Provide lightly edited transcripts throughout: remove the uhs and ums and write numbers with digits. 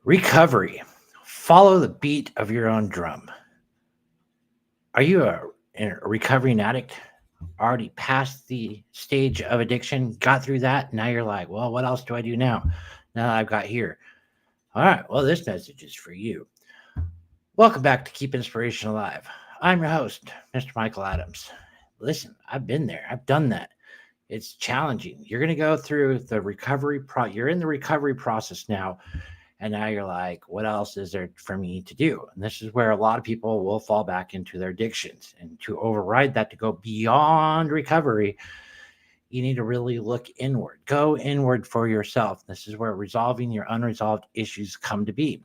Recovery. Follow the beat of your own drum. Are you a recovering addict? Already past the stage of addiction, got through that. Now you're like, well, what else do I do now? Now that I've got here. All right. Well, this message is for you. Welcome back to Keep Inspiration Alive. I'm your host, Mr. Michael Adams. Listen, I've been there. I've done that. It's challenging. You're going to go through the you're in the recovery process now. And now you're like, what else is there for me to do? And this is where a lot of people will fall back into their addictions. And to override that, to go beyond recovery, you need to really look inward. Go inward for yourself. This is where resolving your unresolved issues come to be.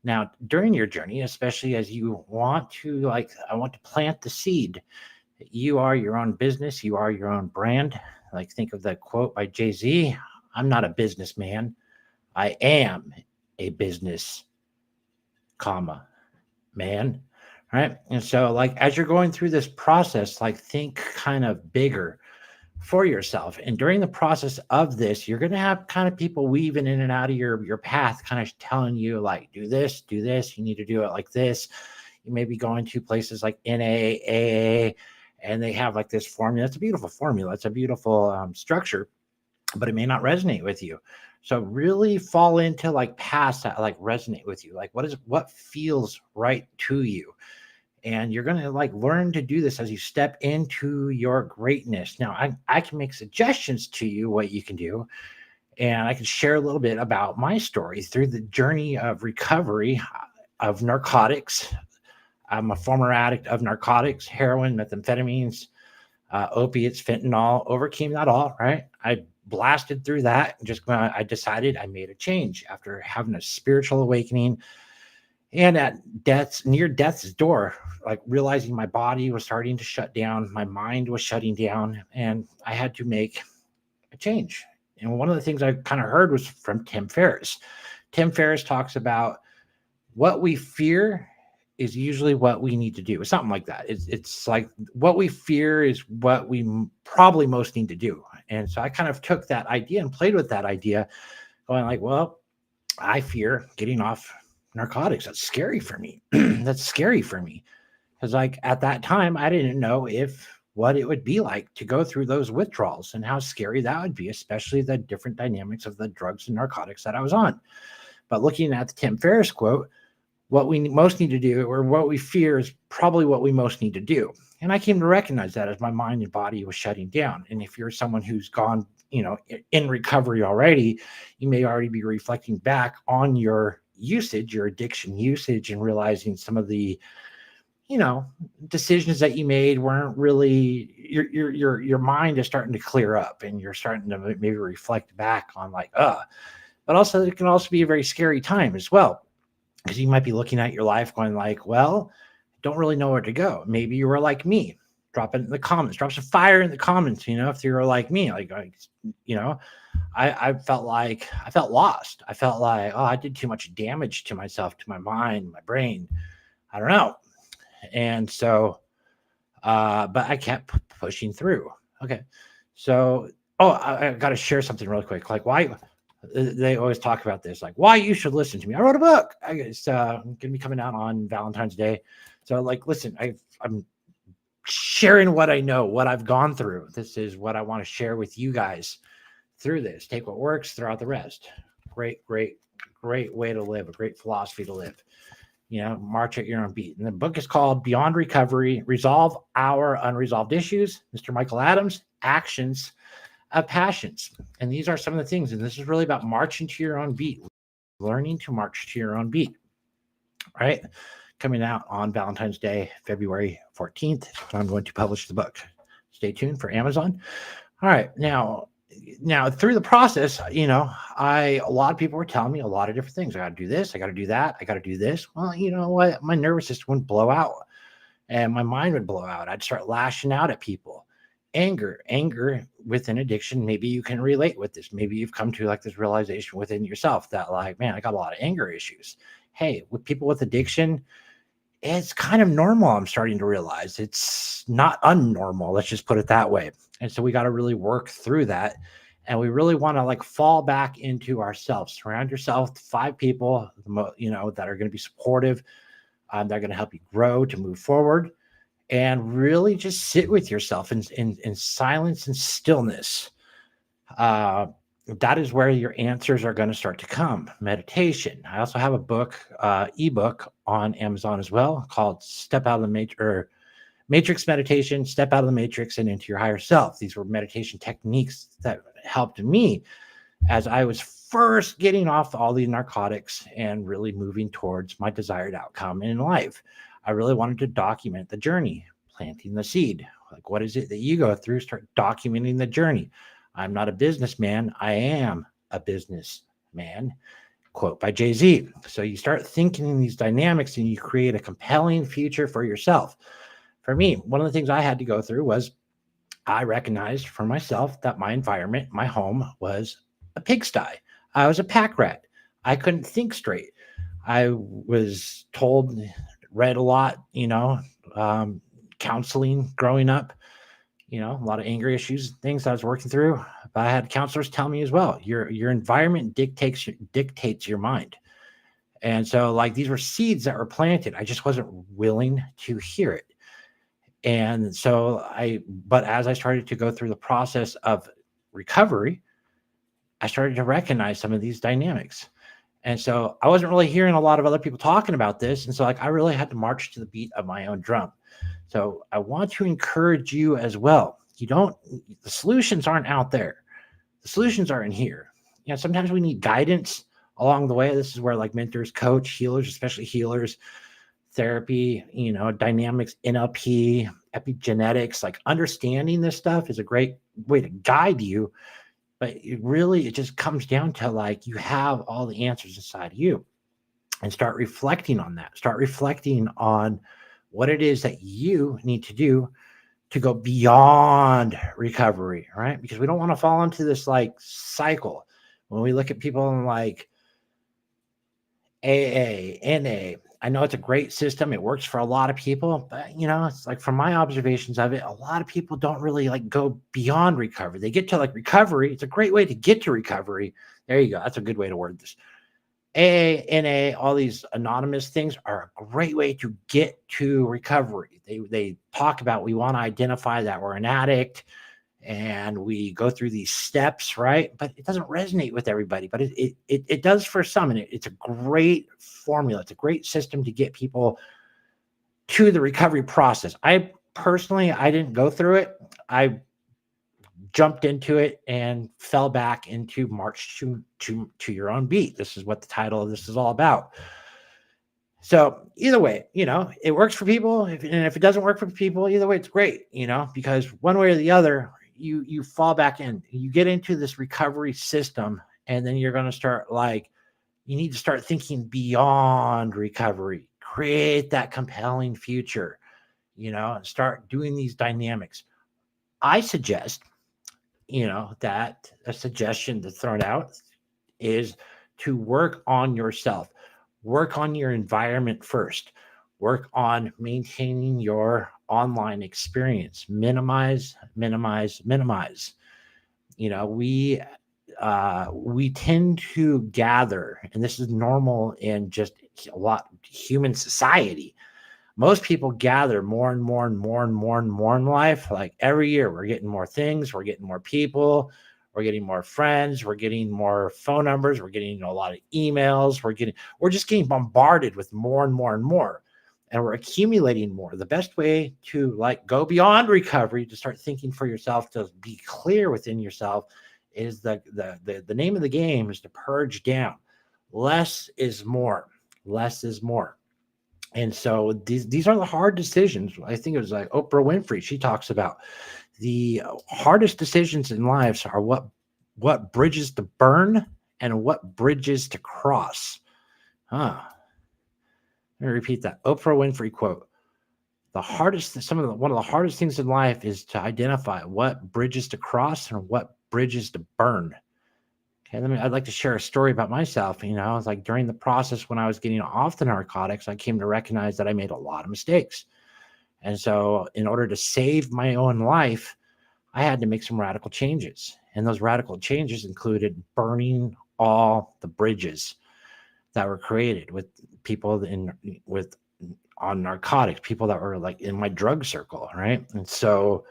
Now, during your journey, especially as you want to, I want to plant the seed. You are your own business. You are your own brand. Like, think of the quote by Jay-Z. I'm not a businessman. I am a business, man. Right. And so, as you're going through this process, think kind of bigger for yourself. And during the process of this, you're going to have kind of people weaving in and out of your path, kind of telling you, do this, you need to do it like this. You may be going to places like NAAA, and they have this formula. It's a beautiful formula. It's a beautiful structure, but it may not resonate with you. So really fall into paths that resonate with you. What feels right to you. And you're going to learn to do this as you step into your greatness. Now, I can make suggestions to you what you can do. And I can share a little bit about my story through the journey of recovery of narcotics. I'm a former addict of narcotics, heroin, methamphetamines, opiates, fentanyl, overcame that all, right? I blasted through that. I decided I made a change after having a spiritual awakening. And at near death's door, realizing my body was starting to shut down, my mind was shutting down, and I had to make a change. And one of the things I kind of heard was from Tim Ferriss. Tim Ferriss talks about what we fear is usually what we need to do. Something like that. It's like what we fear is what we probably most need to do. And so I kind of took that idea and played with that idea, going well, I fear getting off narcotics. That's scary for me. That's scary for me. Because at that time, I didn't know what it would be like to go through those withdrawals and how scary that would be, especially the different dynamics of the drugs and narcotics that I was on. But looking at the Tim Ferriss quote, what we most need to do, or what we fear, is probably what we most need to do. And I came to recognize that as my mind and body was shutting down. And if you're someone who's gone, in recovery already, you may already be reflecting back on your usage, your addiction usage, and realizing some of the, decisions that you made weren't really, your mind is starting to clear up, and you're starting to maybe reflect back on but also it can also be a very scary time as well. Because you might be looking at your life going well, don't really know where to go. Maybe you were like me. Drop it in the comments. Drop some fire in the comments. If you were like me, I felt lost. I felt I did too much damage to myself, to my mind, my brain. I don't know. And so, but I kept pushing through. Okay. So, I got to share something really quick. Why they always talk about this, why you should listen to me. I wrote a book. It's going to be coming out on Valentine's Day. So listen, I'm sharing what I know, what I've gone through. This is what I want to share with you guys through this. Take what works, throw out the rest. Great way to live, a great philosophy to live. March at your own beat. And the book is called Beyond Recovery, Resolve Our Unresolved Issues. Mr. Michael Adams, Actions of Passions. And these are some of the things. And this is really about marching to your own beat, learning to march to your own beat, right? Coming out on Valentine's Day, February 14th. I'm going to publish the book. Stay tuned for Amazon. All right. Now through the process, a lot of people were telling me a lot of different things. I got to do this. I got to do that. I got to do this. Well, you know what? My nervous system would blow out, and my mind would blow out. I'd start lashing out at people. Anger with an addiction. Maybe you can relate with this. Maybe you've come to this realization within yourself that man, I got a lot of anger issues. Hey, with people with addiction, it's kind of normal. I'm starting to realize it's not unnormal. Let's just put it that way. And so we got to really work through that And we really want to like fall back into ourselves. Surround yourself with 5 people, that are going to be supportive. That are going to help you grow to move forward, and really just sit with yourself in silence and stillness. Uh, that is where your answers are going to start to come. Meditation. I also have a book, ebook on Amazon as well, called Step Out of the Matrix, or Matrix Meditation, Step Out of the Matrix and Into Your Higher Self. These were meditation techniques that helped me as I was first getting off all these narcotics and really moving towards my desired outcome in life. I really wanted to document the journey, planting the seed. Like, what is it that you go through? Start documenting the journey. I'm not a businessman. I am a businessman. Quote by Jay-Z. So you start thinking in these dynamics and you create a compelling future for yourself. For me, one of the things I had to go through was I recognized for myself that my environment, my home, was a pigsty. I was a pack rat. I couldn't think straight. I was told, read a lot, counseling growing up, a lot of anger issues, things I was working through. But I had counselors tell me as well, your environment dictates your mind. And so like these were seeds that were planted. I just wasn't willing to hear it. And so but as I started to go through the process of recovery, I started to recognize some of these dynamics. And so I wasn't really hearing a lot of other people talking about this. And so like I really had to march to the beat of my own drum. So I want to encourage you as well. The solutions aren't out there. The solutions are in here. Sometimes we need guidance along the way. This is where like mentors, coach, healers, especially healers, therapy, dynamics, NLP, epigenetics, like understanding this stuff is a great way to guide you. But it just comes down to like you have all the answers inside of you, and start reflecting on that. Start reflecting on what it is that you need to do to go beyond recovery, right? Because we don't want to fall into this like cycle. When we look at people in like AA, NA, I know it's a great system. It works for a lot of people, but it's like from my observations of it, a lot of people don't really like go beyond recovery. They get to like recovery. It's a great way to get to recovery. There you go. That's a good way to word this. AA, NA, all these anonymous things are a great way to get to recovery. They talk about, we want to identify that we're an addict and we go through these steps, right? But it doesn't resonate with everybody, but it does for some. And it's a great formula. It's a great system to get people to the recovery process. I didn't go through it. I jumped into it and fell back into march to your own beat. This is what the title of this is all about. So either way, it works for people. And if it doesn't work for people, either way, it's great, because one way or the other, you fall back in, you get into this recovery system, and then you're going to start you need to start thinking beyond recovery, create that compelling future, and start doing these dynamics. I suggest, that a suggestion that's thrown out is to work on yourself, work on your environment first, work on maintaining your online experience, minimize. We tend to gather, and this is normal in just a lot human society. Most people gather more and more and more and more and more in life. Like every year, we're getting more things, we're getting more people, we're getting more friends, we're getting more phone numbers, we're getting a lot of emails, we're just getting bombarded with more and more and more, and we're accumulating more. The best way to go beyond recovery, to start thinking for yourself, to be clear within yourself, is the name of the game is to purge down. Less is more. Less is more. And so these are the hard decisions. I think it was like Oprah Winfrey. She talks about the hardest decisions in lives are what bridges to burn and what bridges to cross. Let me repeat that. Oprah Winfrey quote. One of the hardest things in life is to identify what bridges to cross and what bridges to burn. Okay, I'd like to share a story about myself. It's like during the process when I was getting off the narcotics, I came to recognize that I made a lot of mistakes. And so in order to save my own life, I had to make some radical changes. And those radical changes included burning all the bridges that were created with people on narcotics, people that were like in my drug circle, right? And so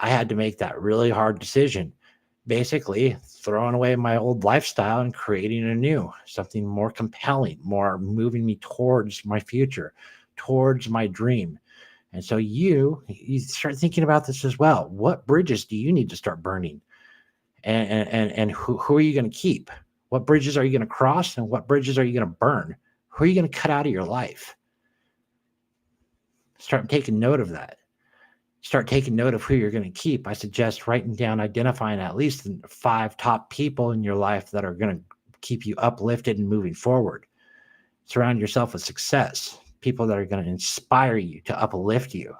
I had to make that really hard decision, basically throwing away my old lifestyle and creating a new, something more compelling, more moving me towards my future, towards my dream. And so you start thinking about this as well. What bridges do you need to start burning? And who are you going to keep? What bridges are you going to cross, and what bridges are you going to burn? Who are you going to cut out of your life? Start taking note of that. Start taking note of who you're going to keep. I suggest writing down, identifying at least 5 top people in your life that are going to keep you uplifted and moving forward. Surround yourself with success, people that are going to inspire you, to uplift you.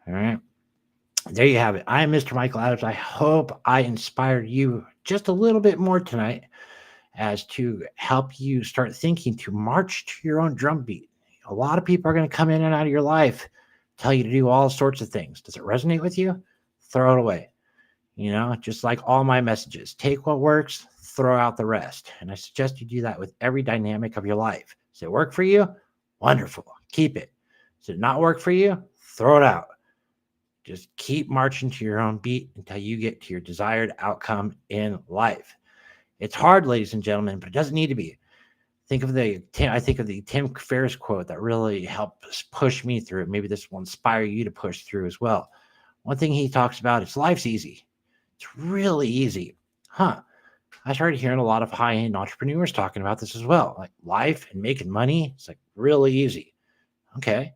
All right. There you have it. I am Mr. Michael Adams. I hope I inspired you just a little bit more tonight as to help you start thinking to march to your own drumbeat. A lot of people are going to come in and out of your life, tell you to do all sorts of things. Does it resonate with you? Throw it away. Just like all my messages, take what works, throw out the rest. And I suggest you do that with every dynamic of your life. Does it work for you? Wonderful. Keep it. Does it not work for you? Throw it out. Just keep marching to your own beat until you get to your desired outcome in life. It's hard, ladies and gentlemen, but it doesn't need to be. I think of the Tim Ferriss quote that really helps push me through. Maybe this will inspire you to push through as well. One thing he talks about is life's easy. It's really easy. I started hearing a lot of high-end entrepreneurs talking about this as well. Like life and making money, it's like really easy. Okay.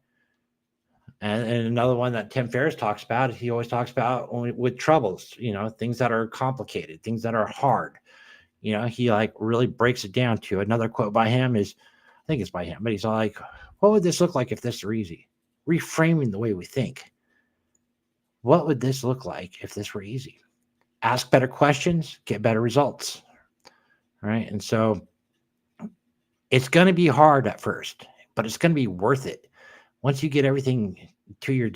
And another one that Tim Ferriss talks about, he always talks about only with troubles, things that are complicated, things that are hard. He like really breaks it down to another quote by him is, I think it's by him, but he's like, what would this look like if this were easy? Reframing the way we think. What would this look like if this were easy? Ask better questions, get better results. All right. And so it's going to be hard at first, but it's going to be worth it. Once you get everything to your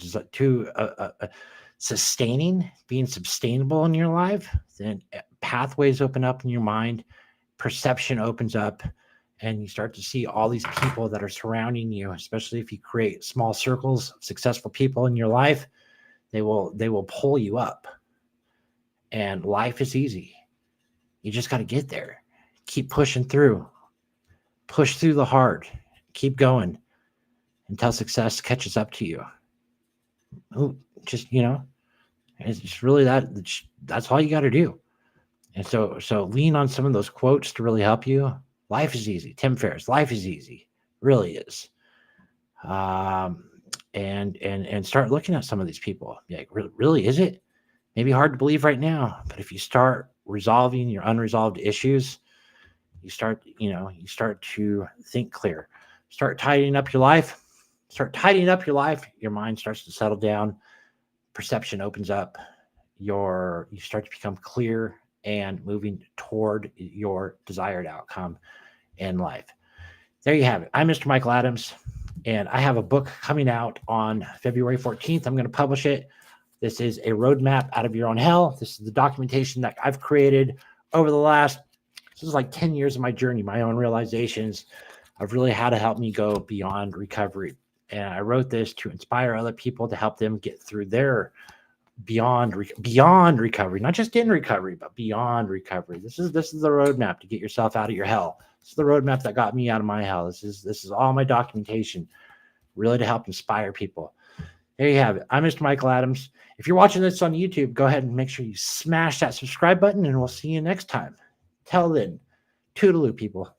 sustaining, being sustainable in your life, then pathways open up in your mind, perception opens up, and you start to see all these people that are surrounding you, especially if you create small circles of successful people in your life, they will pull you up. And life is easy. You just got to get there. Keep pushing through. Push through the hard. Keep going until success catches up to you. It's just really that's all you got to do. And so lean on some of those quotes to really help you. Life is easy. Tim Ferriss, life is easy. Really is. And start looking at some of these people. Like, really, is it? Maybe hard to believe right now, but if you start resolving your unresolved issues, you start to think clear. Start tidying up your life. Your mind starts to settle down. Perception opens up. You start to become clear and moving toward your desired outcome in life. There you have it. I'm Mr. Michael Adams, and I have a book coming out on February 14th. I'm going to publish it. This is a roadmap out of your own hell. This is the documentation that I've created over the last, this is like 10 years of my journey, my own realizations of really how to help me go beyond recovery. And I wrote this to inspire other people to help them get through their beyond recovery, not just in recovery, but beyond recovery. This is the roadmap to get yourself out of your hell. This is the roadmap that got me out of my hell. This is all my documentation, really to help inspire people. There you have it. I'm Mr. Michael Adams. If you're watching this on YouTube, go ahead and make sure you smash that subscribe button, and we'll see you next time. Till then, toodaloo, people.